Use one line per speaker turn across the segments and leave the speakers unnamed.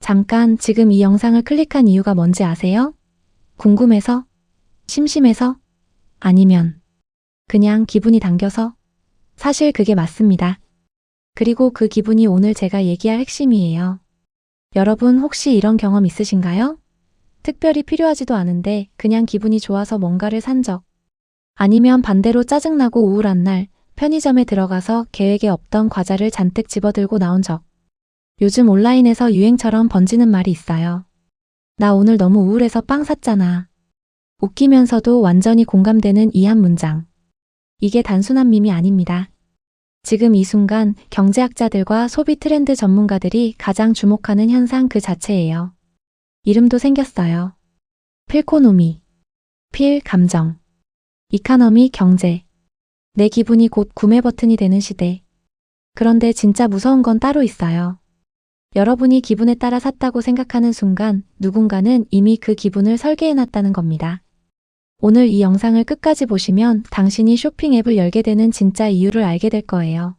잠깐 지금 이 영상을 클릭한 이유가 뭔지 아세요? 궁금해서? 심심해서? 아니면 그냥 기분이 당겨서? 사실 그게 맞습니다. 그리고 그 기분이 오늘 제가 얘기할 핵심이에요. 여러분 혹시 이런 경험 있으신가요? 특별히 필요하지도 않은데 그냥 기분이 좋아서 뭔가를 산 적. 아니면 반대로 짜증나고 우울한 날 편의점에 들어가서 계획에 없던 과자를 잔뜩 집어들고 나온 적. 요즘 온라인에서 유행처럼 번지는 말이 있어요. 나 오늘 너무 우울해서 빵 샀잖아. 웃기면서도 완전히 공감되는 이 한 문장. 이게 단순한 밈이 아닙니다. 지금 이 순간 경제학자들과 소비 트렌드 전문가들이 가장 주목하는 현상 그 자체예요. 이름도 생겼어요. 필코노미. 필, 감정. 이카너미, 경제. 내 기분이 곧 구매 버튼이 되는 시대. 그런데 진짜 무서운 건 따로 있어요. 여러분이 기분에 따라 샀다고 생각하는 순간 누군가는 이미 그 기분을 설계해놨다는 겁니다. 오늘 이 영상을 끝까지 보시면 당신이 쇼핑 앱을 열게 되는 진짜 이유를 알게 될 거예요.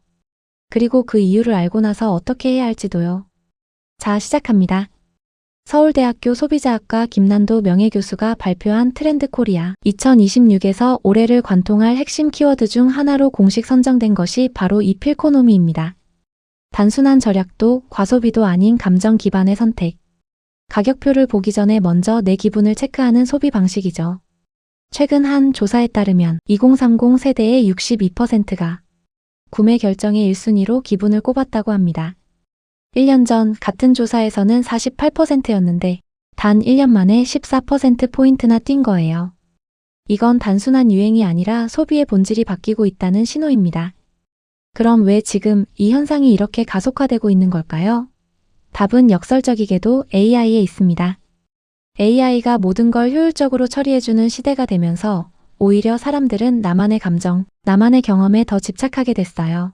그리고 그 이유를 알고 나서 어떻게 해야 할지도요. 자, 시작합니다. 서울대학교 소비자학과 김난도 명예교수가 발표한 트렌드 코리아 2026에서 올해를 관통할 핵심 키워드 중 하나로 공식 선정된 것이 바로 이 필코노미입니다. 단순한 절약도 과소비도 아닌 감정 기반의 선택. 가격표를 보기 전에 먼저 내 기분을 체크하는 소비 방식이죠. 최근 한 조사에 따르면 2030 세대의 62%가 구매 결정의 1순위로 기분을 꼽았다고 합니다. 1년 전 같은 조사에서는 48%였는데 단 1년 만에 14%포인트나 뛴 거예요. 이건 단순한 유행이 아니라 소비의 본질이 바뀌고 있다는 신호입니다. 그럼 왜 지금 이 현상이 이렇게 가속화되고 있는 걸까요? 답은 역설적이게도 AI에 있습니다. AI가 모든 걸 효율적으로 처리해주는 시대가 되면서 오히려 사람들은 나만의 감정, 나만의 경험에 더 집착하게 됐어요.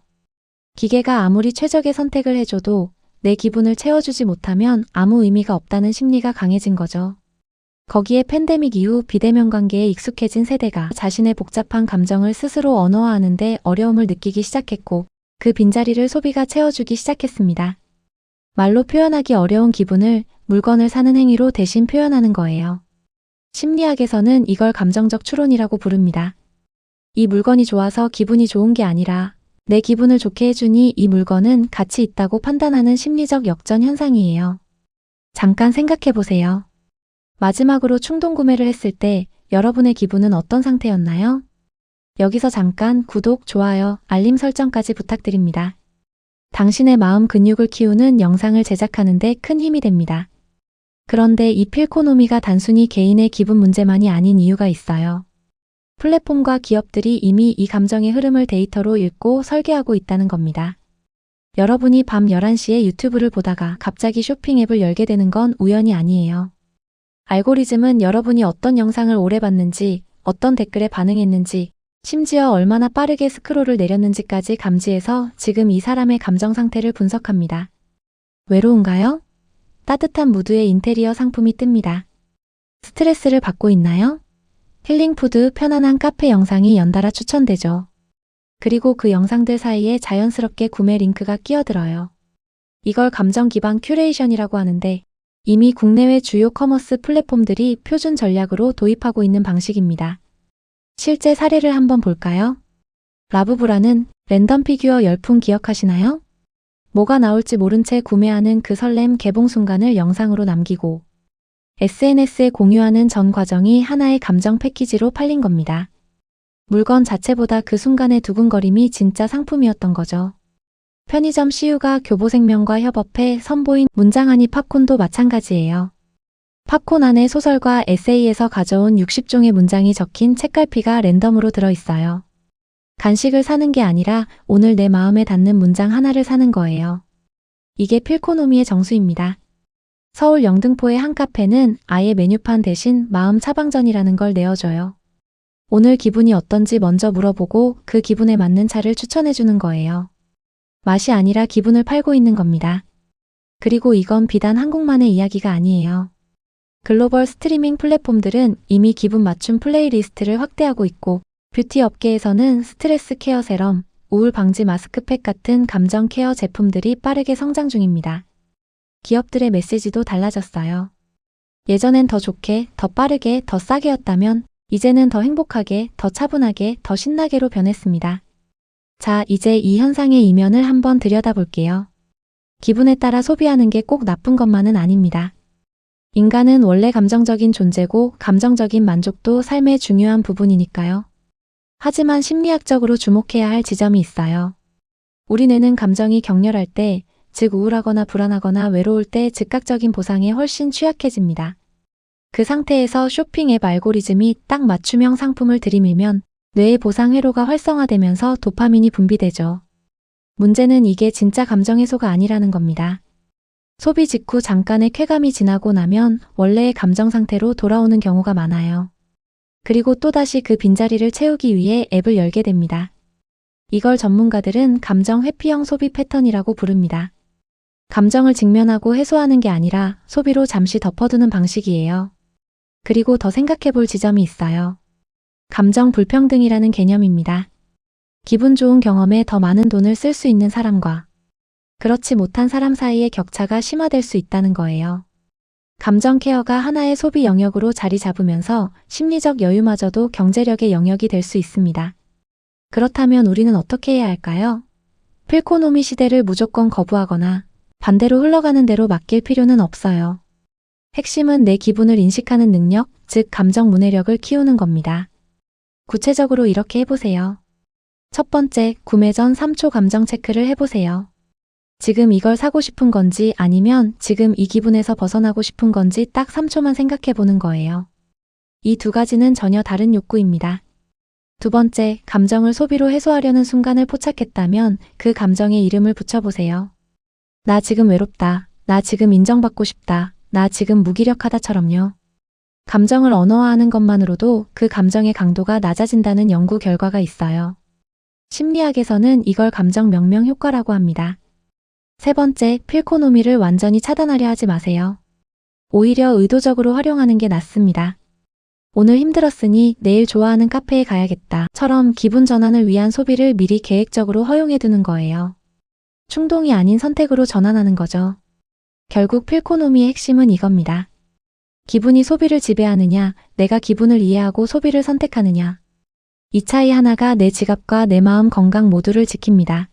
기계가 아무리 최적의 선택을 해줘도 내 기분을 채워주지 못하면 아무 의미가 없다는 심리가 강해진 거죠. 거기에 팬데믹 이후 비대면 관계에 익숙해진 세대가 자신의 복잡한 감정을 스스로 언어화하는데 어려움을 느끼기 시작했고 그 빈자리를 소비가 채워주기 시작했습니다. 말로 표현하기 어려운 기분을 물건을 사는 행위로 대신 표현하는 거예요. 심리학에서는 이걸 감정적 추론이라고 부릅니다. 이 물건이 좋아서 기분이 좋은 게 아니라 내 기분을 좋게 해주니 이 물건은 가치 있다고 판단하는 심리적 역전 현상이에요. 잠깐 생각해 보세요. 마지막으로 충동 구매를 했을 때 여러분의 기분은 어떤 상태였나요? 여기서 잠깐 구독, 좋아요, 알림 설정까지 부탁드립니다. 당신의 마음 근육을 키우는 영상을 제작하는 데 큰 힘이 됩니다. 그런데 이 필코노미가 단순히 개인의 기분 문제만이 아닌 이유가 있어요. 플랫폼과 기업들이 이미 이 감정의 흐름을 데이터로 읽고 설계하고 있다는 겁니다. 여러분이 밤 11시에 유튜브를 보다가 갑자기 쇼핑 앱을 열게 되는 건 우연이 아니에요. 알고리즘은 여러분이 어떤 영상을 오래 봤는지, 어떤 댓글에 반응했는지, 심지어 얼마나 빠르게 스크롤을 내렸는지까지 감지해서 지금 이 사람의 감정 상태를 분석합니다. 외로운가요? 따뜻한 무드의 인테리어 상품이 뜹니다. 스트레스를 받고 있나요? 힐링푸드, 편안한 카페 영상이 연달아 추천되죠. 그리고 그 영상들 사이에 자연스럽게 구매 링크가 끼어들어요. 이걸 감정 기반 큐레이션이라고 하는데 이미 국내외 주요 커머스 플랫폼들이 표준 전략으로 도입하고 있는 방식입니다. 실제 사례를 한번 볼까요? 라부브라는 랜덤 피규어 열풍 기억하시나요? 뭐가 나올지 모른 채 구매하는 그 설렘 개봉 순간을 영상으로 남기고 SNS에 공유하는 전 과정이 하나의 감정 패키지로 팔린 겁니다. 물건 자체보다 그 순간의 두근거림이 진짜 상품이었던 거죠. 편의점 CU가 교보생명과 협업해 선보인 문장 아니 팝콘도 마찬가지예요. 팝콘 안에 소설과 에세이에서 가져온 60종의 문장이 적힌 책갈피가 랜덤으로 들어있어요. 간식을 사는 게 아니라 오늘 내 마음에 닿는 문장 하나를 사는 거예요. 이게 필코노미의 정수입니다. 서울 영등포의 한 카페는 아예 메뉴판 대신 마음 처방전이라는 걸 내어줘요. 오늘 기분이 어떤지 먼저 물어보고 그 기분에 맞는 차를 추천해주는 거예요. 맛이 아니라 기분을 팔고 있는 겁니다. 그리고 이건 비단 한국만의 이야기가 아니에요. 글로벌 스트리밍 플랫폼들은 이미 기분 맞춤 플레이리스트를 확대하고 있고 뷰티 업계에서는 스트레스 케어 세럼, 우울 방지 마스크팩 같은 감정 케어 제품들이 빠르게 성장 중입니다. 기업들의 메시지도 달라졌어요. 예전엔 더 좋게, 더 빠르게, 더 싸게였다면 이제는 더 행복하게, 더 차분하게, 더 신나게로 변했습니다. 자, 이제 이 현상의 이면을 한번 들여다볼게요. 기분에 따라 소비하는 게 꼭 나쁜 것만은 아닙니다. 인간은 원래 감정적인 존재고 감정적인 만족도 삶의 중요한 부분이니까요. 하지만 심리학적으로 주목해야 할 지점이 있어요. 우리 뇌는 감정이 격렬할 때, 즉 우울하거나 불안하거나 외로울 때 즉각적인 보상에 훨씬 취약해집니다. 그 상태에서 쇼핑 앱 알고리즘이 딱 맞춤형 상품을 들이밀면 뇌의 보상 회로가 활성화되면서 도파민이 분비되죠. 문제는 이게 진짜 감정 해소가 아니라는 겁니다. 소비 직후 잠깐의 쾌감이 지나고 나면 원래의 감정 상태로 돌아오는 경우가 많아요. 그리고 또다시 그 빈자리를 채우기 위해 앱을 열게 됩니다. 이걸 전문가들은 감정 회피형 소비 패턴이라고 부릅니다. 감정을 직면하고 해소하는 게 아니라 소비로 잠시 덮어두는 방식이에요. 그리고 더 생각해 볼 지점이 있어요. 감정 불평등이라는 개념입니다. 기분 좋은 경험에 더 많은 돈을 쓸 수 있는 사람과 그렇지 못한 사람 사이의 격차가 심화될 수 있다는 거예요. 감정 케어가 하나의 소비 영역으로 자리 잡으면서 심리적 여유마저도 경제력의 영역이 될 수 있습니다. 그렇다면 우리는 어떻게 해야 할까요? 필코노미 시대를 무조건 거부하거나 반대로 흘러가는 대로 맡길 필요는 없어요. 핵심은 내 기분을 인식하는 능력, 즉 감정 문해력을 키우는 겁니다. 구체적으로 이렇게 해보세요. 첫 번째, 구매 전 3초 감정 체크를 해보세요. 지금 이걸 사고 싶은 건지 아니면 지금 이 기분에서 벗어나고 싶은 건지 딱 3초만 생각해 보는 거예요. 이 두 가지는 전혀 다른 욕구입니다. 두 번째, 감정을 소비로 해소하려는 순간을 포착했다면 그 감정에 이름을 붙여보세요. 나 지금 외롭다. 나 지금 인정받고 싶다. 나 지금 무기력하다처럼요. 감정을 언어화하는 것만으로도 그 감정의 강도가 낮아진다는 연구 결과가 있어요. 심리학에서는 이걸 감정 명명 효과라고 합니다. 세 번째, 필코노미를 완전히 차단하려 하지 마세요. 오히려 의도적으로 활용하는 게 낫습니다. 오늘 힘들었으니 내일 좋아하는 카페에 가야겠다.처럼 기분 전환을 위한 소비를 미리 계획적으로 허용해두는 거예요. 충동이 아닌 선택으로 전환하는 거죠. 결국 필코노미의 핵심은 이겁니다. 기분이 소비를 지배하느냐, 내가 기분을 이해하고 소비를 선택하느냐. 이 차이 하나가 내 지갑과 내 마음 건강 모두를 지킵니다.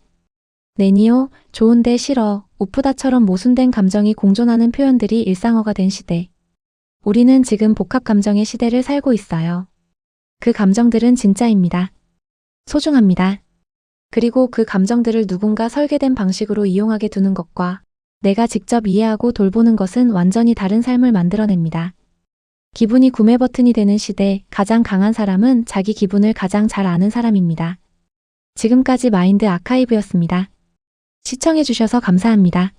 내니요, 좋은데 싫어, 우프다처럼 모순된 감정이 공존하는 표현들이 일상어가 된 시대. 우리는 지금 복합 감정의 시대를 살고 있어요. 그 감정들은 진짜입니다. 소중합니다. 그리고 그 감정들을 누군가 설계된 방식으로 이용하게 두는 것과 내가 직접 이해하고 돌보는 것은 완전히 다른 삶을 만들어냅니다. 기분이 구매 버튼이 되는 시대, 가장 강한 사람은 자기 기분을 가장 잘 아는 사람입니다. 지금까지 마인드 아카이브였습니다. 시청해주셔서 감사합니다.